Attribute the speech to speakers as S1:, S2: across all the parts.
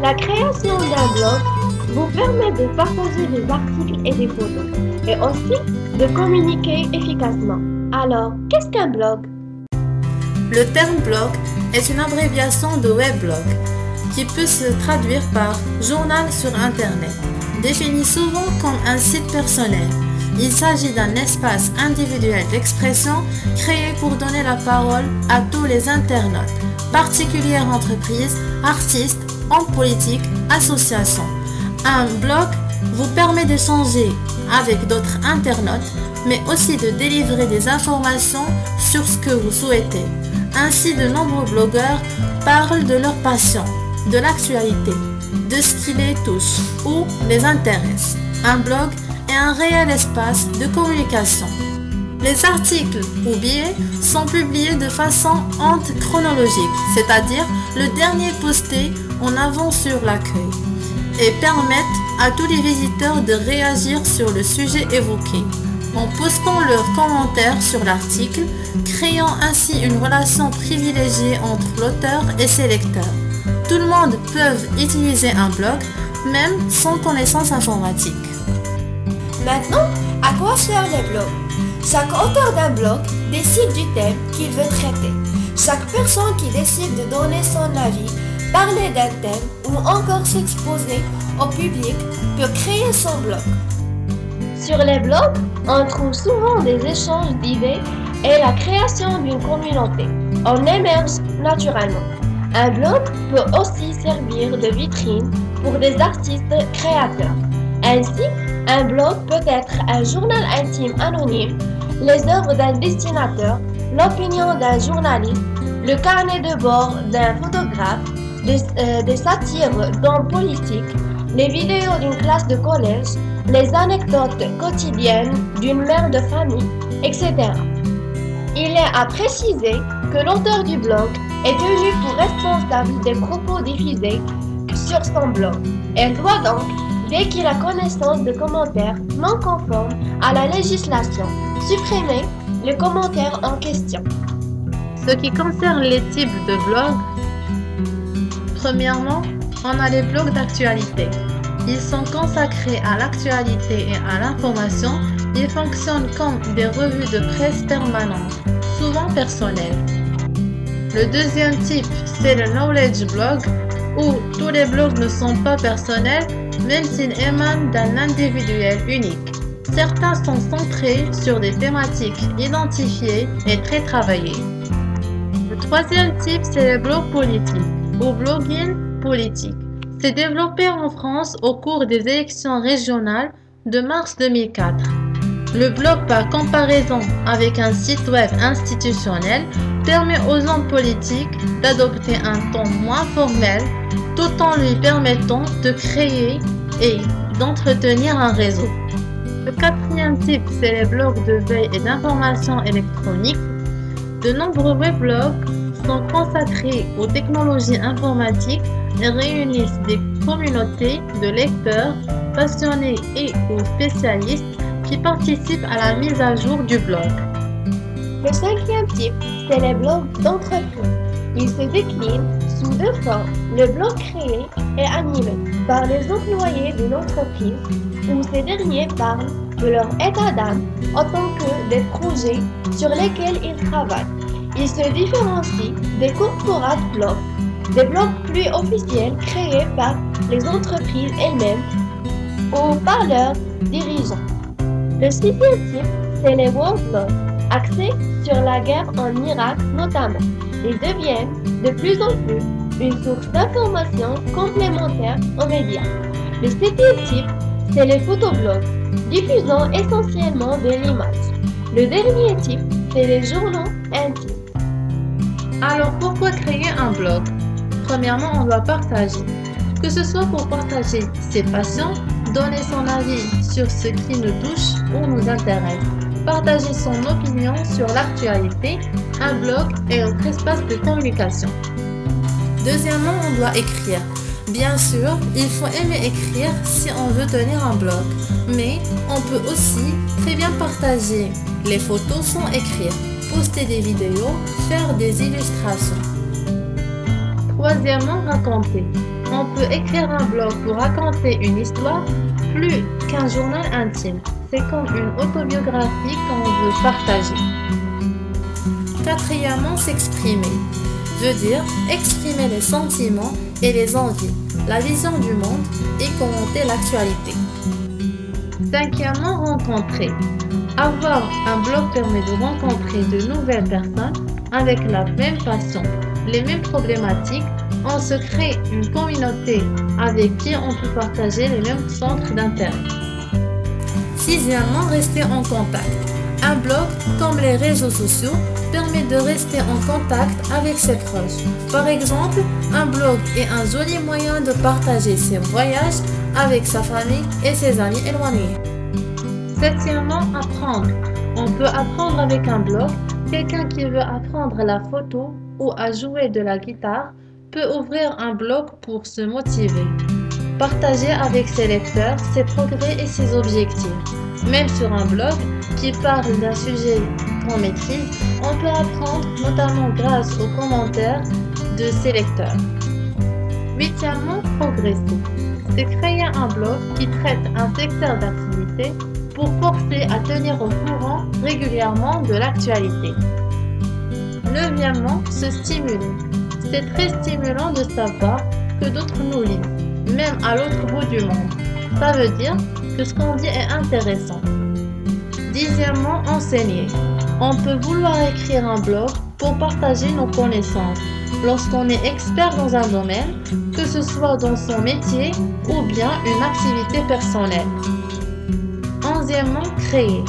S1: La création d'un blog vous permet de partager des articles et des photos, et aussi de communiquer efficacement. Alors, qu'est-ce qu'un blog?
S2: Le terme blog est une abréviation de weblog qui peut se traduire par journal sur Internet, défini souvent comme un site personnel. Il s'agit d'un espace individuel d'expression créé pour donner la parole à tous les internautes, particulières entreprises, artistes, hommes politiques, associations. Un blog vous permet d'échanger avec d'autres internautes, mais aussi de délivrer des informations sur ce que vous souhaitez. Ainsi, de nombreux blogueurs parlent de leur passion, de l'actualité, de ce qui les touche ou les intéresse. Un blog est un réel espace de communication. Les articles ou billets sont publiés de façon chronologique, c'est-à-dire le dernier posté en avant sur l'accueil, et permettent à tous les visiteurs de réagir sur le sujet évoqué, en postant leurs commentaires sur l'article, créant ainsi une relation privilégiée entre l'auteur et ses lecteurs. Tout le monde peut utiliser un blog, même sans connaissance informatique.
S1: Maintenant, à quoi servent les blogs? Chaque auteur d'un blog décide du thème qu'il veut traiter. Chaque personne qui décide de donner son avis, parler d'un thème ou encore s'exposer au public peut créer son blog. Sur les blogs, on trouve souvent des échanges d'idées et la création d'une communauté. On émerge naturellement. Un blog peut aussi servir de vitrine pour des artistes créateurs. Ainsi, un blog peut être un journal intime anonyme, les œuvres d'un dessinateur, l'opinion d'un journaliste, le carnet de bord d'un photographe, des satires d'hommes politiques, les vidéos d'une classe de collège, les anecdotes quotidiennes d'une mère de famille, etc. Il est à préciser que l'auteur du blog est tenu pour responsable des propos diffusés sur son blog. Elle doit donc, dès qu'il a connaissance de commentaires non conformes à la législation, supprimer le commentaire en question.
S2: Ce qui concerne les types de blogs, premièrement, on a les blogs d'actualité. Ils sont consacrés à l'actualité et à l'information. Ils fonctionnent comme des revues de presse permanentes, souvent personnelles. Le deuxième type, c'est le knowledge blog, où tous les blogs ne sont pas personnels, même s'ils émanent d'un individuel unique. Certains sont centrés sur des thématiques identifiées et très travaillées. Le troisième type, c'est le blog politique, ou blogging politique. C'est développé en France au cours des élections régionales de mars 2004. Le blog, par comparaison avec un site web institutionnel, permet aux hommes politiques d'adopter un ton moins formel, tout en lui permettant de créer et d'entretenir un réseau. Le quatrième type, c'est les blogs de veille et d'information électronique. De nombreux weblogs sont consacrés aux technologies informatiques et réunissent des communautés de lecteurs, passionnés et ou spécialistes qui participent à la mise à jour du blog.
S1: Le cinquième type, c'est les blogs d'entreprise. Ils se déclinent sous deux formes. Le blog créé et animé par les employés d'une entreprise où ces derniers parlent de leur état d'âme autant que des projets sur lesquels ils travaillent. Ils se différencient des corporate blogs, des blogs plus officiels créés par les entreprises elles-mêmes ou par leurs dirigeants. Le sixième type, c'est les war blogs, axés sur la guerre en Irak notamment. Ils deviennent de plus en plus une source d'informations complémentaires aux médias. Le septième type, c'est les photoblogs, diffusant essentiellement de l'image. Le dernier type, c'est les journaux intimes.
S2: Alors pourquoi créer un blog? Premièrement, on doit partager. Que ce soit pour partager ses passions, donner son avis sur ce qui nous touche ou nous intéresse, partager son opinion sur l'actualité, un blog est notre espace de communication. Deuxièmement, on doit écrire. Bien sûr, il faut aimer écrire si on veut tenir un blog, mais on peut aussi très bien partager les photos sans écrire, poster des vidéos, faire des illustrations. Troisièmement, raconter. On peut écrire un blog pour raconter une histoire plus qu'un journal intime. C'est comme une autobiographie qu'on veut partager. Quatrièmement, s'exprimer. Veut dire exprimer les sentiments et les envies, la vision du monde et commenter l'actualité. Cinquièmement, rencontrer. Avoir un blog permet de rencontrer de nouvelles personnes avec la même passion, les mêmes problématiques. On se crée une communauté avec qui on peut partager les mêmes centres d'intérêt. Sixièmement, rester en contact. Un blog, comme les réseaux sociaux, permet de rester en contact avec ses proches. Par exemple, un blog est un joli moyen de partager ses voyages avec sa famille et ses amis éloignés. Septièmement, apprendre. On peut apprendre avec un blog. Quelqu'un qui veut apprendre la photo ou à jouer de la guitare peut ouvrir un blog pour se motiver. Partager avec ses lecteurs ses progrès et ses objectifs. Même sur un blog qui parle d'un sujet qu'on maîtrise, on peut apprendre notamment grâce aux commentaires de ses lecteurs. Huitièmement, progresser. C'est créer un blog qui traite un secteur d'activité pour forcer à tenir au courant régulièrement de l'actualité. Neuvièmement, se stimuler. C'est très stimulant de savoir que d'autres nous lisent, même à l'autre bout du monde. Ça veut dire que ce qu'on dit est intéressant. Dixièmement, enseigner. On peut vouloir écrire un blog pour partager nos connaissances lorsqu'on est expert dans un domaine, que ce soit dans son métier ou bien une activité personnelle. Onzièmement, créer.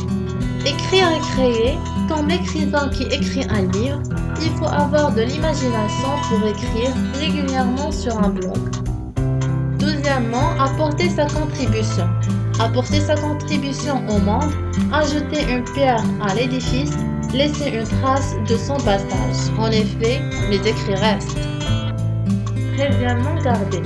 S2: Écrire et créer, comme l'écrivain qui écrit un livre, il faut avoir de l'imagination pour écrire régulièrement sur un blog. Douzièmement, apporter sa contribution. Apporter sa contribution au monde, ajouter une pierre à l'édifice, laisser une trace de son passage. En effet, les écrits restent. Treizièmement, garder.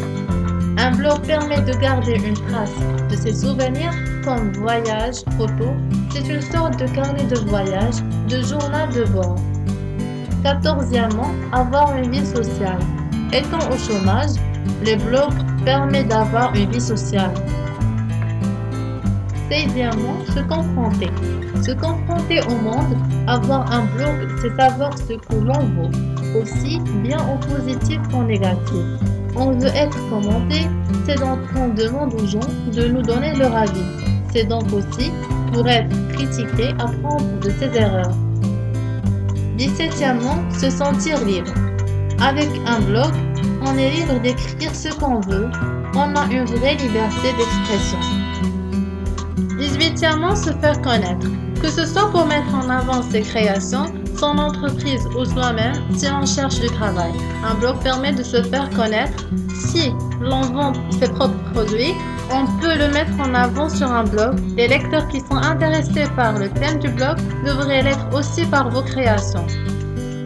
S2: Un blog permet de garder une trace de ses souvenirs comme voyage, photos. C'est une sorte de carnet de voyage, de journal de bord. Quatorzièmement, avoir une vie sociale. Étant au chômage, les blogs permettent d'avoir une vie sociale. Seizièmement, se confronter. Se confronter au monde, avoir un blog, c'est savoir ce que l'on vaut, aussi bien en positif qu'en négatif. On veut être commenté, c'est donc qu'on demande aux gens de nous donner leur avis. C'est donc aussi pour être critiqué, apprendre de ses erreurs. 17e, se sentir libre. Avec un blog, on est libre d'écrire ce qu'on veut. On a une vraie liberté d'expression. 18e, se faire connaître. Que ce soit pour mettre en avant ses créations, son entreprise ou soi-même, si on cherche du travail. Un blog permet de se faire connaître. Si l'on vend ses propres produits, on peut le mettre en avant sur un blog. Les lecteurs qui sont intéressés par le thème du blog devraient l'être aussi par vos créations.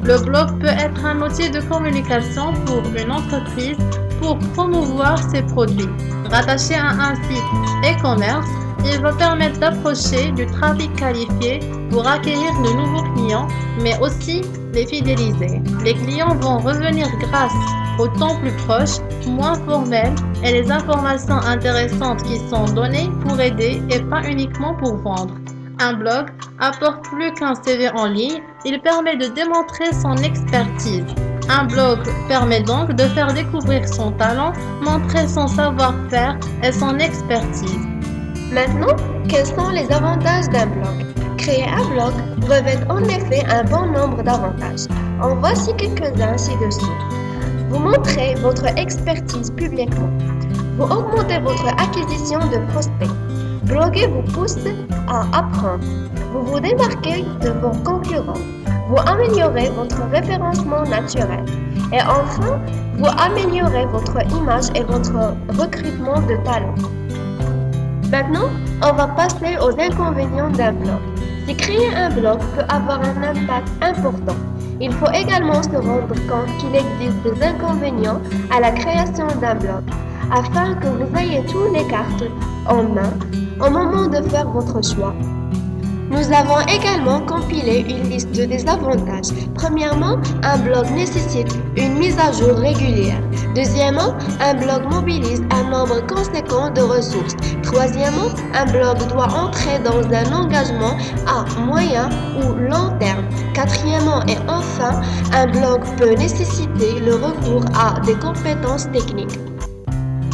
S2: Le blog peut être un outil de communication pour une entreprise pour promouvoir ses produits. Rattaché à un site e-commerce, il va permettre d'approcher du trafic qualifié pour acquérir de nouveaux clients, mais aussi les fidéliser. Les clients vont revenir grâce au temps plus proche, moins formel et les informations intéressantes qui sont données pour aider et pas uniquement pour vendre. Un blog apporte plus qu'un CV en ligne, il permet de démontrer son expertise. Un blog permet donc de faire découvrir son talent, montrer son savoir-faire et son expertise.
S1: Maintenant, quels sont les avantages d'un blog? Créer un blog revêt en effet un bon nombre d'avantages. En voici quelques-uns ci-dessous. Vous montrez votre expertise publiquement. Vous augmentez votre acquisition de prospects. Bloguer vous pousse à apprendre. Vous vous démarquez de vos concurrents. Vous améliorez votre référencement naturel. Et enfin, vous améliorez votre image et votre recrutement de talents. Maintenant, on va passer aux inconvénients d'un blog. Si créer un blog peut avoir un impact important, il faut également se rendre compte qu'il existe des inconvénients à la création d'un blog, afin que vous ayez toutes les cartes en main au moment de faire votre choix. Nous avons également compilé une liste de désavantages. Premièrement, un blog nécessite une mise à jour régulière. Deuxièmement, un blog mobilise un nombre conséquent de ressources. Troisièmement, un blog doit entrer dans un engagement à moyen ou long terme. Quatrièmement et enfin, un blog peut nécessiter le recours à des compétences techniques.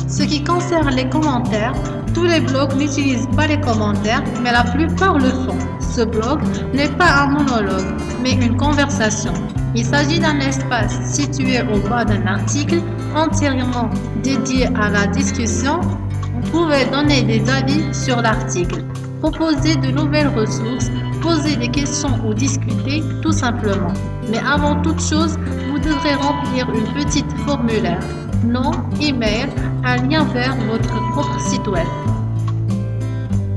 S2: Ce qui concerne les commentaires, tous les blogs n'utilisent pas les commentaires, mais la plupart le font. Ce blog n'est pas un monologue, mais une conversation. Il s'agit d'un espace situé au bas d'un article entièrement dédié à la discussion. Vous pouvez donner des avis sur l'article, proposer de nouvelles ressources, poser des questions ou discuter tout simplement. Mais avant toute chose, vous devrez remplir une petite formulaire. Nom, email, un lien vers votre propre site web.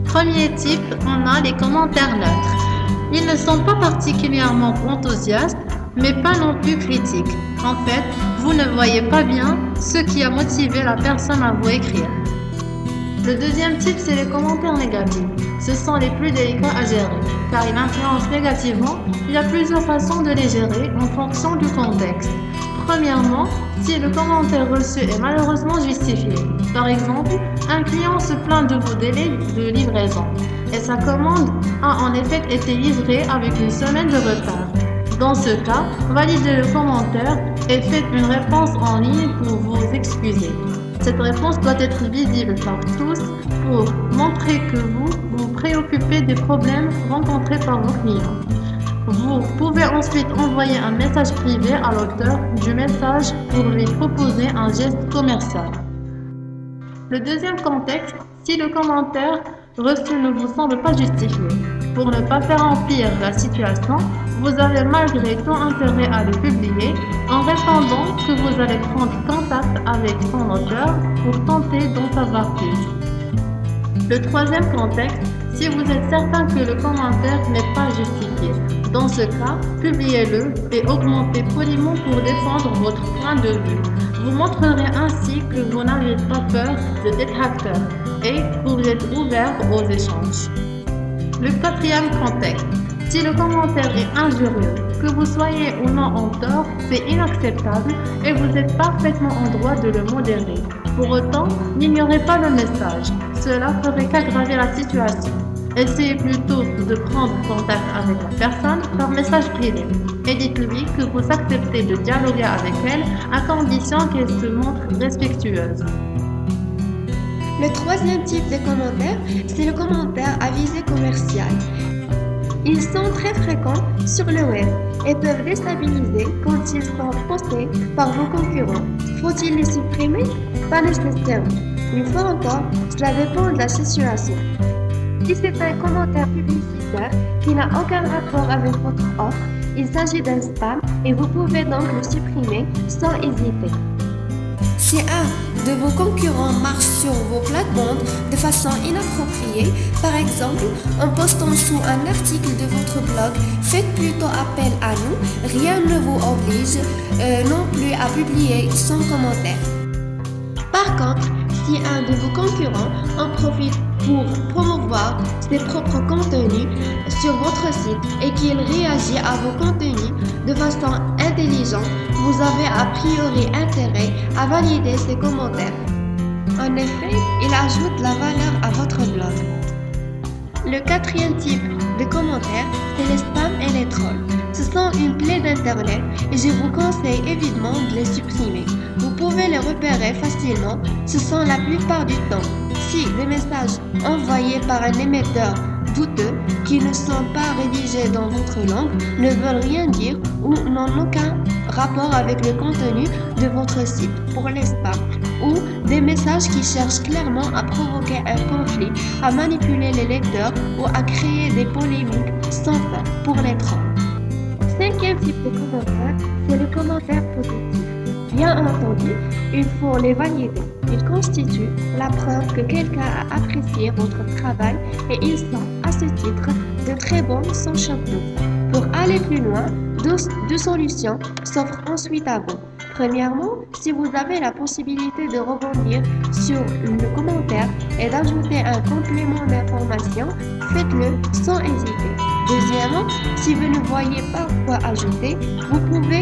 S2: Premier type, on a les commentaires neutres. Ils ne sont pas particulièrement enthousiastes, mais pas non plus critiques. En fait, vous ne voyez pas bien ce qui a motivé la personne à vous écrire. Le deuxième type, c'est les commentaires négatifs. Ce sont les plus délicats à gérer, car ils influencent négativement. Il y a plusieurs façons de les gérer en fonction du contexte. Premièrement, si le commentaire reçu est malheureusement justifié. Par exemple, un client se plaint de vos délais de livraison et sa commande a en effet été livrée avec une semaine de retard. Dans ce cas, validez le commentaire et faites une réponse en ligne pour vous excuser. Cette réponse doit être visible par tous pour montrer que vous vous préoccupez des problèmes rencontrés par vos clients. Vous pouvez ensuite envoyer un message privé à l'auteur du message pour lui proposer un geste commercial. Le deuxième contexte, si le commentaire reçu ne vous semble pas justifié. Pour ne pas faire empirer la situation, vous avez malgré tout intérêt à le publier en répondant que vous allez prendre contact avec son auteur pour tenter d'en savoir plus. Le troisième contexte, si vous êtes certain que le commentaire n'est pas justifié. Dans ce cas, publiez-le et augmentez poliment pour défendre votre point de vue. Vous montrerez ainsi que vous n'avez pas peur de détracteurs et que vous êtes ouvert aux échanges. Le quatrième contexte, si le commentaire est injurieux, que vous soyez ou non en tort, c'est inacceptable et vous êtes parfaitement en droit de le modérer. Pour autant, n'ignorez pas le message, cela ferait qu'aggraver la situation. Essayez plutôt de prendre contact avec la personne par message privé et dites-lui que vous acceptez de dialoguer avec elle à condition qu'elle se montre respectueuse.
S1: Le troisième type de commentaire, c'est le commentaire à visée commerciale. Ils sont très fréquents sur le web et peuvent déstabiliser quand ils sont postés par vos concurrents. Faut-il les supprimer? Pas nécessairement. Une fois encore, cela dépend de la situation. Si c'est un commentaire publicitaire qui n'a aucun rapport avec votre offre, il s'agit d'un spam et vous pouvez donc le supprimer sans hésiter. Si un de vos concurrents marche sur vos plates-bandes de façon inappropriée, par exemple en postant sous un article de votre blog, faites plutôt appel à nous, rien ne vous oblige non plus à publier son commentaire. Par contre, si un de vos concurrents en profite pour promouvoir ses propres contenus sur votre site et qu'il réagit à vos contenus de façon intelligente, vous avez a priori intérêt à valider ses commentaires. En effet, il ajoute la valeur à votre blog. Le quatrième type de commentaires, c'est les spams et les trolls. Ce sont une plaie d'internet et je vous conseille évidemment de les supprimer. Vous pouvez les repérer facilement, ce sont la plupart du temps. Si des messages envoyés par un émetteur douteux qui ne sont pas rédigés dans votre langue ne veulent rien dire ou n'ont aucun rapport avec le contenu de votre site pour les spams, ou des messages qui cherchent clairement à provoquer un conflit, à manipuler les lecteurs ou à créer des polémiques sans fin pour les trolls. Cinquième type de commentaire, c'est le commentaire positif. Bien entendu, il faut les valider. Ils constituent la preuve que quelqu'un a apprécié votre travail et ils sont, à ce titre, de très bons sans chapeau. Pour aller plus loin, deux solutions s'offrent ensuite à vous. Premièrement, si vous avez la possibilité de rebondir sur le commentaire et d'ajouter un complément d'information, faites-le sans hésiter. Deuxièmement, si vous ne voyez pas quoi ajouter, vous pouvez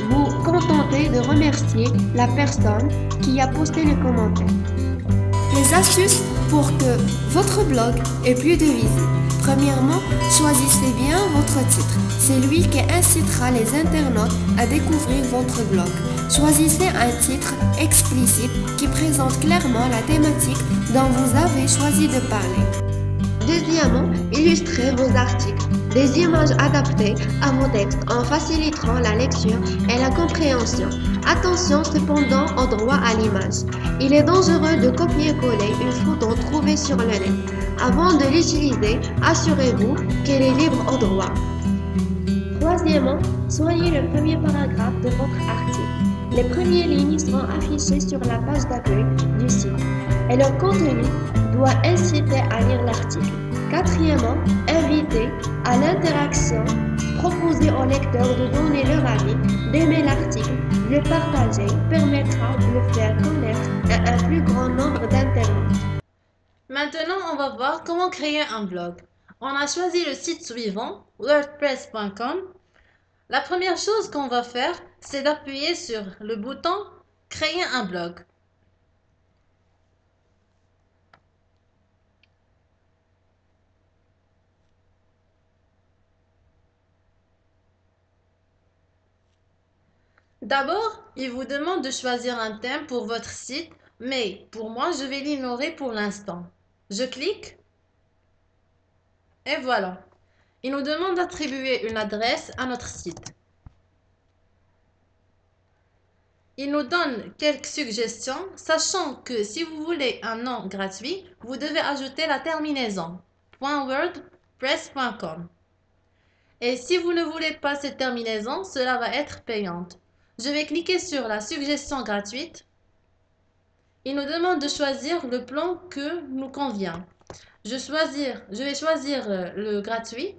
S1: vous contenter de remercier la personne qui a posté le commentaire. Les astuces pour que votre blog ait plus de visites. Premièrement, choisissez bien votre titre. C'est lui qui incitera les internautes à découvrir votre blog. Choisissez un titre explicite qui présente clairement la thématique dont vous avez choisi de parler. Deuxièmement, illustrez vos articles. Des images adaptées à vos textes en faciliteront la lecture et la compréhension. Attention cependant au droit à l'image. Il est dangereux de copier-coller une photo trouvée sur le net. Avant de l'utiliser, assurez-vous qu'elle est libre au droit. Troisièmement, soignez le premier paragraphe de votre article. Les premières lignes seront affichées sur la page d'accueil du site et leur contenu doit inciter à lire l'article. Quatrièmement, invitez à l'interaction. Proposez aux lecteurs de donner leur avis, d'aimer l'article, de le partager permettra de le faire connaître à un plus grand nombre d'internautes.
S2: Maintenant, on va voir comment créer un blog. On a choisi le site suivant, wordpress.com. La première chose qu'on va faire, c'est d'appuyer sur le bouton « Créer un blog ». D'abord, il vous demande de choisir un thème pour votre site, mais pour moi, je vais l'ignorer pour l'instant. Je clique et voilà. Il nous demande d'attribuer une adresse à notre site. Il nous donne quelques suggestions, sachant que si vous voulez un nom gratuit, vous devez ajouter la terminaison .wordpress.com. Et si vous ne voulez pas cette terminaison, cela va être payante. Je vais cliquer sur la suggestion gratuite. Il nous demande de choisir le plan que nous convient. Je vais choisir le gratuit.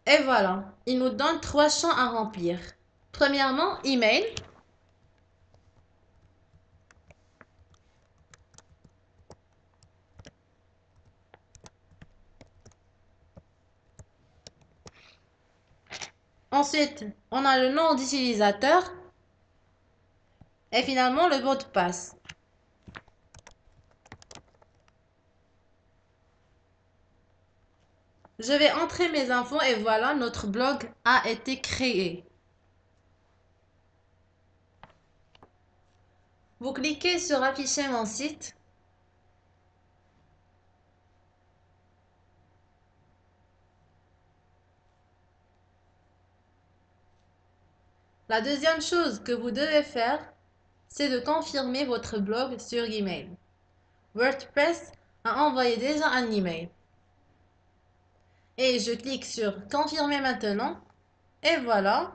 S2: Et voilà, il nous donne 3 champs à remplir. Premièrement, email. Ensuite, on a le nom d'utilisateur. Et finalement, le mot de passe. Je vais entrer mes infos et voilà, notre blog a été créé. Vous cliquez sur afficher mon site. La deuxième chose que vous devez faire, c'est de confirmer votre blog sur email. WordPress a envoyé déjà un email. Et je clique sur confirmer maintenant. Et voilà.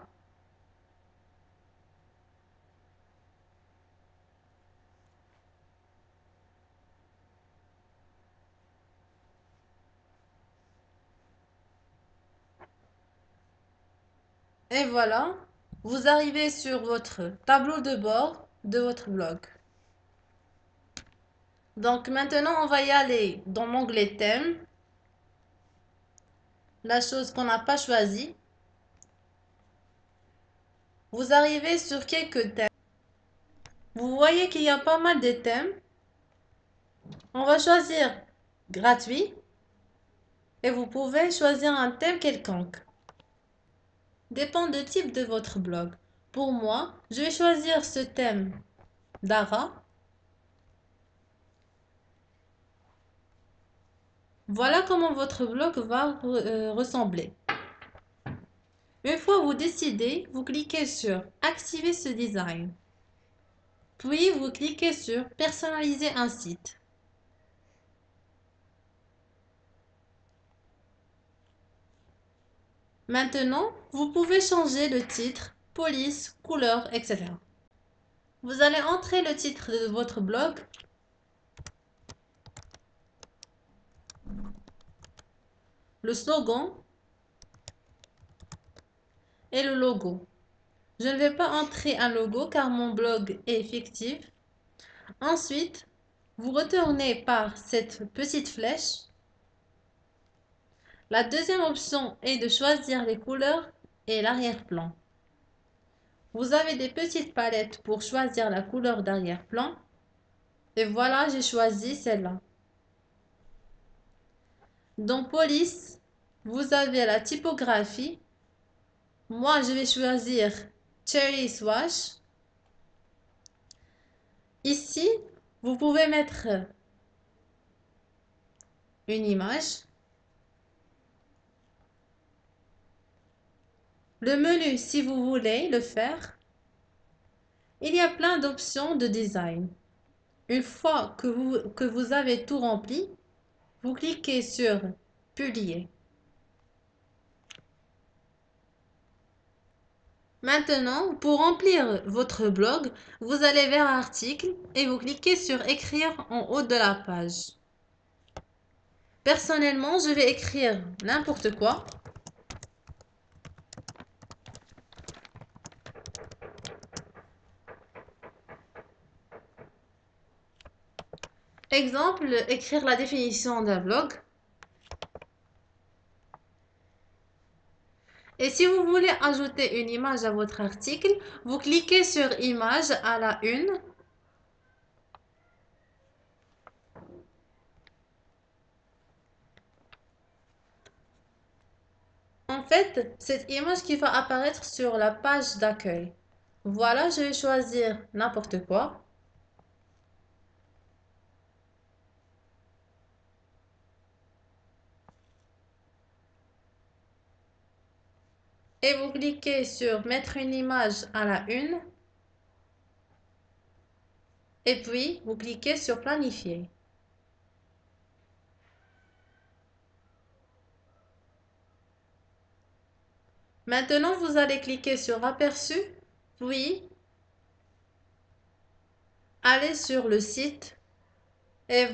S2: Et voilà. Vous arrivez sur votre tableau de bord de votre blog. Donc maintenant, on va y aller dans l'onglet thème. La chose qu'on n'a pas choisie. Vous arrivez sur quelques thèmes. Vous voyez qu'il y a pas mal de thèmes. On va choisir gratuit. Et vous pouvez choisir un thème quelconque. Dépend du type de votre blog. Pour moi, je vais choisir ce thème d'Ara. Voilà comment votre blog va ressembler. Une fois vous décidez, vous cliquez sur Activer ce design. Puis vous cliquez sur Personnaliser un site. Maintenant, vous pouvez changer le titre, police, couleur, etc. Vous allez entrer le titre de votre blog. Le slogan et le logo. Je ne vais pas entrer un logo car mon blog est fictif. Ensuite, vous retournez par cette petite flèche. La deuxième option est de choisir les couleurs et l'arrière-plan. Vous avez des petites palettes pour choisir la couleur d'arrière-plan. Et voilà, j'ai choisi celle-là. Dans Police, vous avez la typographie. Moi, je vais choisir Cherry Swash. Ici, vous pouvez mettre une image. Le menu, si vous voulez le faire. Il y a plein d'options de design. Une fois que vous avez tout rempli, vous cliquez sur Publier. Maintenant, pour remplir votre blog, vous allez vers Article et vous cliquez sur Écrire en haut de la page. Personnellement, je vais écrire n'importe quoi. Exemple, écrire la définition d'un blog. Et si vous voulez ajouter une image à votre article, vous cliquez sur Image à la une. En fait, cette image qui va apparaître sur la page d'accueil. Voilà, je vais choisir n'importe quoi. Et vous cliquez sur Mettre une image à la une. Et puis, vous cliquez sur Planifier. Maintenant, vous allez cliquer sur Aperçu, puis aller sur le site. Et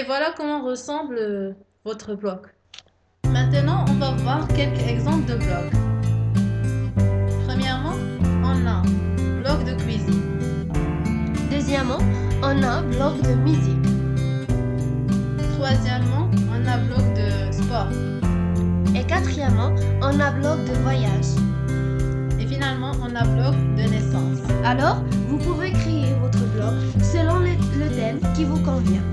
S2: voilà comment ressemble votre blog. Maintenant, on va voir quelques exemples de blogs. Premièrement, on a blog de cuisine.
S1: Deuxièmement, on a blog de musique.
S2: Troisièmement, on a blog de sport.
S1: Et quatrièmement, on a blog de voyage.
S2: Et finalement, on a blog de naissance.
S1: Alors, vous pouvez créer votre blog selon le thème qui vous convient.